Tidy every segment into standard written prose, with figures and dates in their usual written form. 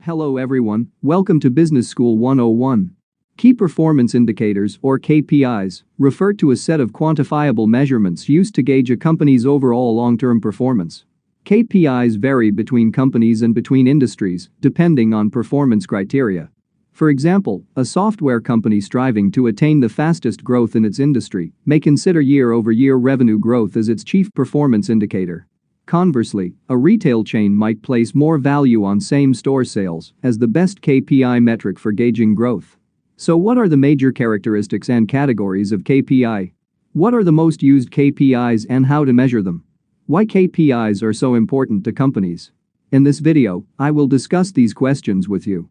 Hello everyone, welcome to Business School 101. Key Performance Indicators, or KPIs, refer to a set of quantifiable measurements used to gauge a company's overall long-term performance. KPIs vary between companies and between industries, depending on performance criteria. For example, a software company striving to attain the fastest growth in its industry may consider year-over-year revenue growth as its chief performance indicator. Conversely, a retail chain might place more value on same-store sales as the best KPI metric for gauging growth. So what are the major characteristics and categories of KPI? What are the most used KPIs and how to measure them? Why KPIs are so important to companies? In this video, I will discuss these questions with you.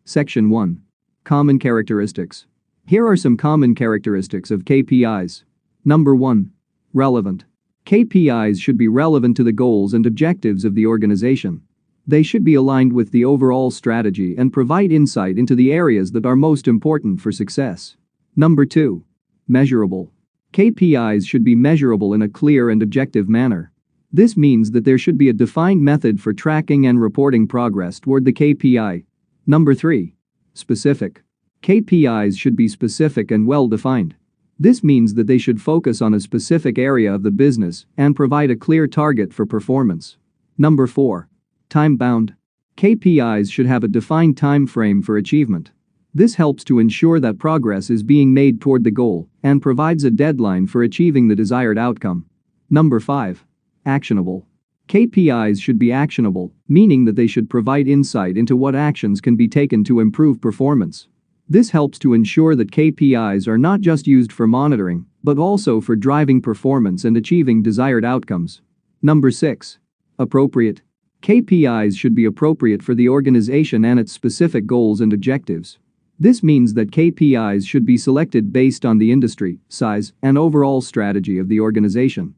Section 1. Common characteristics. Here are some common characteristics of KPIs. Number 1. Relevant. KPIs should be relevant to the goals and objectives of the organization. They should be aligned with the overall strategy and provide insight into the areas that are most important for success. Number 2. Measurable. KPIs should be measurable in a clear and objective manner. This means that there should be a defined method for tracking and reporting progress toward the KPI. Number 3. Specific. KPIs should be specific and well-defined. This means that they should focus on a specific area of the business and provide a clear target for performance. Number 4. Time-bound. KPIs should have a defined time frame for achievement. This helps to ensure that progress is being made toward the goal and provides a deadline for achieving the desired outcome. Number 5. Actionable. KPIs should be actionable, meaning that they should provide insight into what actions can be taken to improve performance. This helps to ensure that KPIs are not just used for monitoring, but also for driving performance and achieving desired outcomes. Number 6. Appropriate. KPIs should be appropriate for the organization and its specific goals and objectives. This means that KPIs should be selected based on the industry, size, and overall strategy of the organization.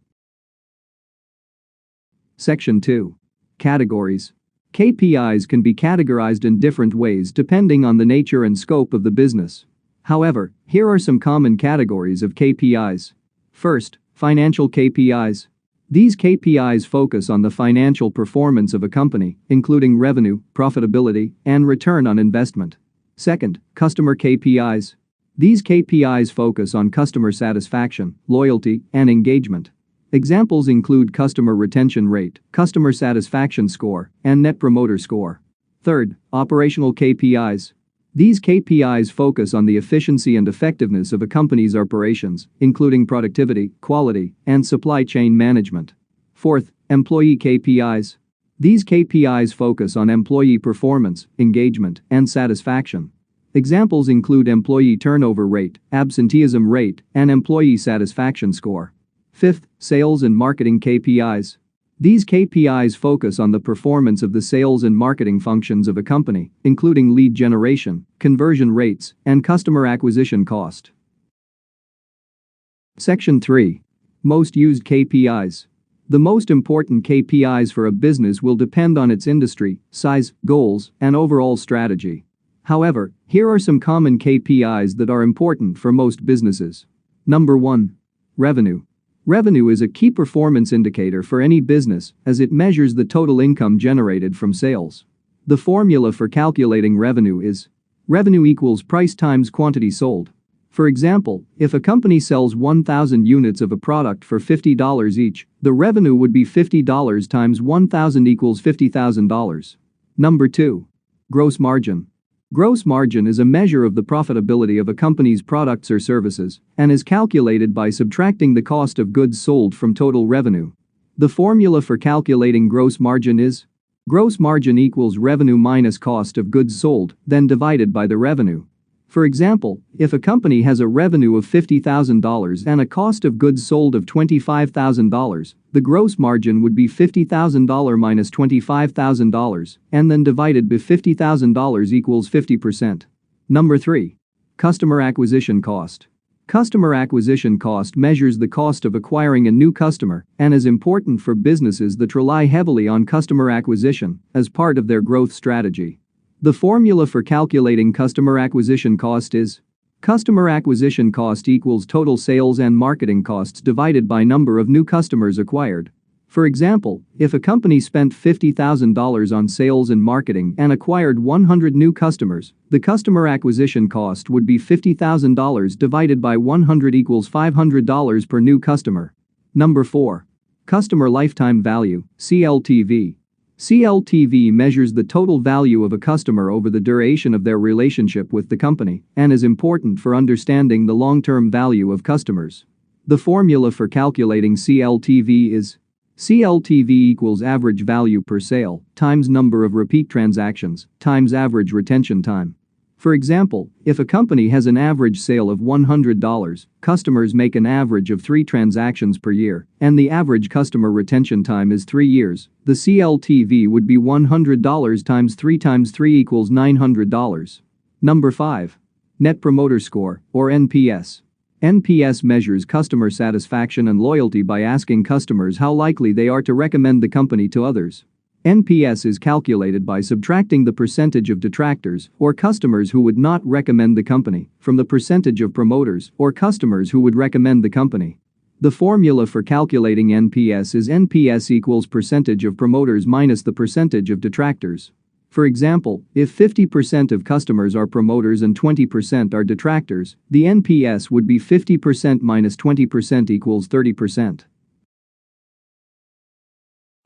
Section 2. Categories. KPIs can be categorized in different ways depending on the nature and scope of the business. However, here are some common categories of KPIs. First, financial KPIs. These KPIs focus on the financial performance of a company, including revenue, profitability, and return on investment. Second, customer KPIs. These KPIs focus on customer satisfaction, loyalty, and engagement. Examples include customer retention rate, customer satisfaction score, and net promoter score. Third, operational KPIs. These KPIs focus on the efficiency and effectiveness of a company's operations, including productivity, quality, and supply chain management. Fourth, employee KPIs. These KPIs focus on employee performance, engagement, and satisfaction. Examples include employee turnover rate, absenteeism rate, and employee satisfaction score. Fifth, sales and marketing KPIs. These KPIs focus on the performance of the sales and marketing functions of a company, including lead generation, conversion rates, and customer acquisition cost. Section 3. Most used KPIs. The most important KPIs for a business will depend on its industry, size, goals, and overall strategy. However, here are some common KPIs that are important for most businesses. Number 1. Revenue. Revenue is a key performance indicator for any business as it measures the total income generated from sales. The formula for calculating revenue is revenue equals price times quantity sold. For example, if a company sells 1,000 units of a product for $50 each, the revenue would be $50 times 1,000 equals $50,000. Number 2. Gross margin. Gross margin is a measure of the profitability of a company's products or services and is calculated by subtracting the cost of goods sold from total revenue. The formula for calculating gross margin is gross margin equals revenue minus cost of goods sold, then divided by the revenue. For example, if a company has a revenue of $50,000 and a cost of goods sold of $25,000, the gross margin would be $50,000 minus $25,000 and then divided by $50,000 equals 50%. Number 3. Customer acquisition cost. Customer acquisition cost measures the cost of acquiring a new customer and is important for businesses that rely heavily on customer acquisition as part of their growth strategy. The formula for calculating customer acquisition cost is customer acquisition cost equals total sales and marketing costs divided by number of new customers acquired. For example, if a company spent $50,000 on sales and marketing and acquired 100 new customers, the customer acquisition cost would be $50,000 divided by 100 equals $500 per new customer. Number 4. Customer lifetime value, CLTV. CLTV measures the total value of a customer over the duration of their relationship with the company and is important for understanding the long-term value of customers. The formula for calculating CLTV is CLTV equals average value per sale times number of repeat transactions times average retention time. For example, if a company has an average sale of $100, customers make an average of 3 transactions per year, and the average customer retention time is 3 years, the CLTV would be $100 times 3 equals $900. Number 5. Net Promoter Score, or NPS. NPS measures customer satisfaction and loyalty by asking customers how likely they are to recommend the company to others. NPS is calculated by subtracting the percentage of detractors, or customers who would not recommend the company, from the percentage of promoters, or customers who would recommend the company. The formula for calculating NPS is NPS equals percentage of promoters minus the percentage of detractors. For example, if 50% of customers are promoters and 20% are detractors, the NPS would be 50% minus 20% equals 30%.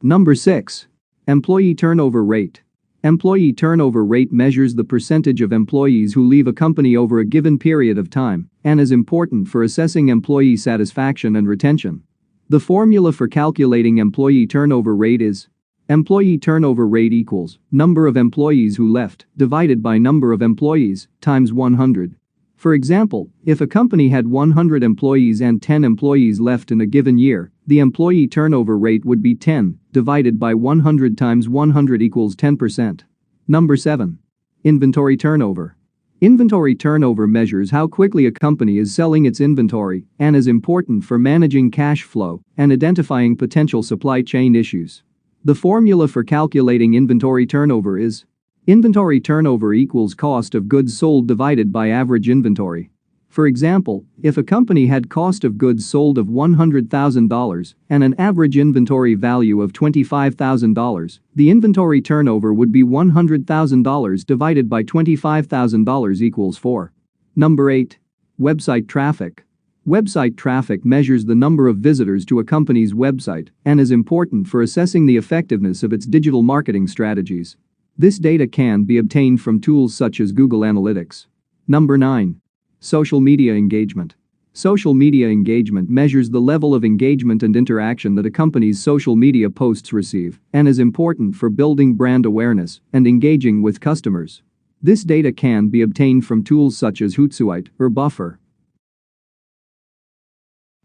Number 6. Employee turnover rate. Employee turnover rate measures the percentage of employees who leave a company over a given period of time and is important for assessing employee satisfaction and retention. The formula for calculating employee turnover rate is employee turnover rate equals number of employees who left divided by number of employees times 100. For example, if a company had 100 employees and 10 employees left in a given year, the employee turnover rate would be 10 divided by 100 times 100 equals 10%. Number 7. Inventory turnover. Inventory turnover measures how quickly a company is selling its inventory and is important for managing cash flow and identifying potential supply chain issues. The formula for calculating inventory turnover is inventory turnover equals cost of goods sold divided by average inventory. For example, if a company had cost of goods sold of $100,000 and an average inventory value of $25,000, the inventory turnover would be $100,000 divided by $25,000 equals 4. Number 8. Website traffic. Website traffic measures the number of visitors to a company's website and is important for assessing the effectiveness of its digital marketing strategies. This data can be obtained from tools such as Google Analytics. Number 9. Social media engagement. Social media engagement measures the level of engagement and interaction that a company's social media posts receive and is important for building brand awareness and engaging with customers. This data can be obtained from tools such as Hootsuite or Buffer.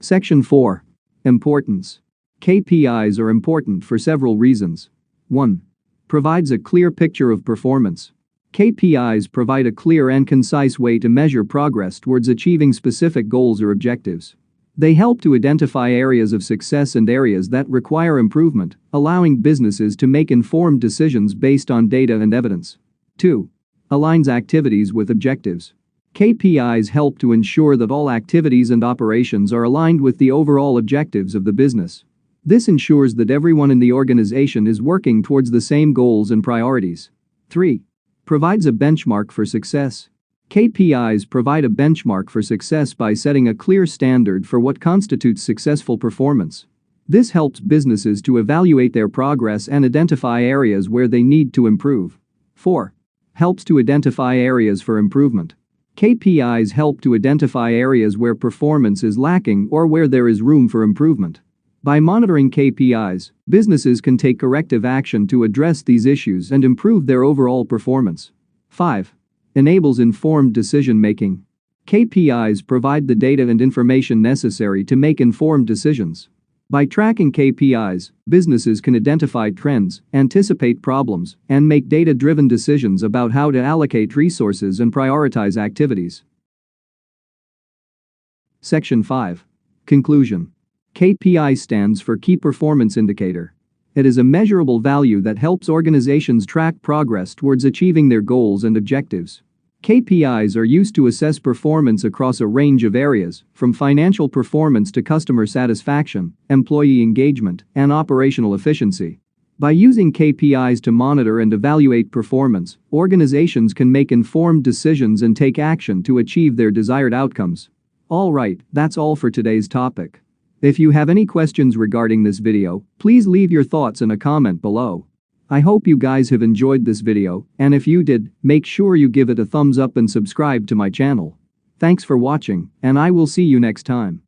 Section 4. Importance. KPIs are important for several reasons. 1. Provides a clear picture of performance. KPIs provide a clear and concise way to measure progress towards achieving specific goals or objectives. They help to identify areas of success and areas that require improvement, allowing businesses to make informed decisions based on data and evidence. 2. Aligns activities with objectives. KPIs help to ensure that all activities and operations are aligned with the overall objectives of the business. This ensures that everyone in the organization is working towards the same goals and priorities. 3. Provides a benchmark for success. KPIs provide a benchmark for success by setting a clear standard for what constitutes successful performance. This helps businesses to evaluate their progress and identify areas where they need to improve. 4. Helps to identify areas for improvement. KPIs help to identify areas where performance is lacking or where there is room for improvement. By monitoring KPIs, businesses can take corrective action to address these issues and improve their overall performance. 5. Enables informed decision-making. KPIs provide the data and information necessary to make informed decisions. By tracking KPIs, businesses can identify trends, anticipate problems, and make data-driven decisions about how to allocate resources and prioritize activities. Section 5. Conclusion. KPI stands for Key Performance Indicator. It is a measurable value that helps organizations track progress towards achieving their goals and objectives. KPIs are used to assess performance across a range of areas, from financial performance to customer satisfaction, employee engagement, and operational efficiency. By using KPIs to monitor and evaluate performance, organizations can make informed decisions and take action to achieve their desired outcomes. Alright, that's all for today's topic. If you have any questions regarding this video, please leave your thoughts in a comment below. I hope you guys have enjoyed this video, and if you did, make sure you give it a thumbs up and subscribe to my channel. Thanks for watching, and I will see you next time.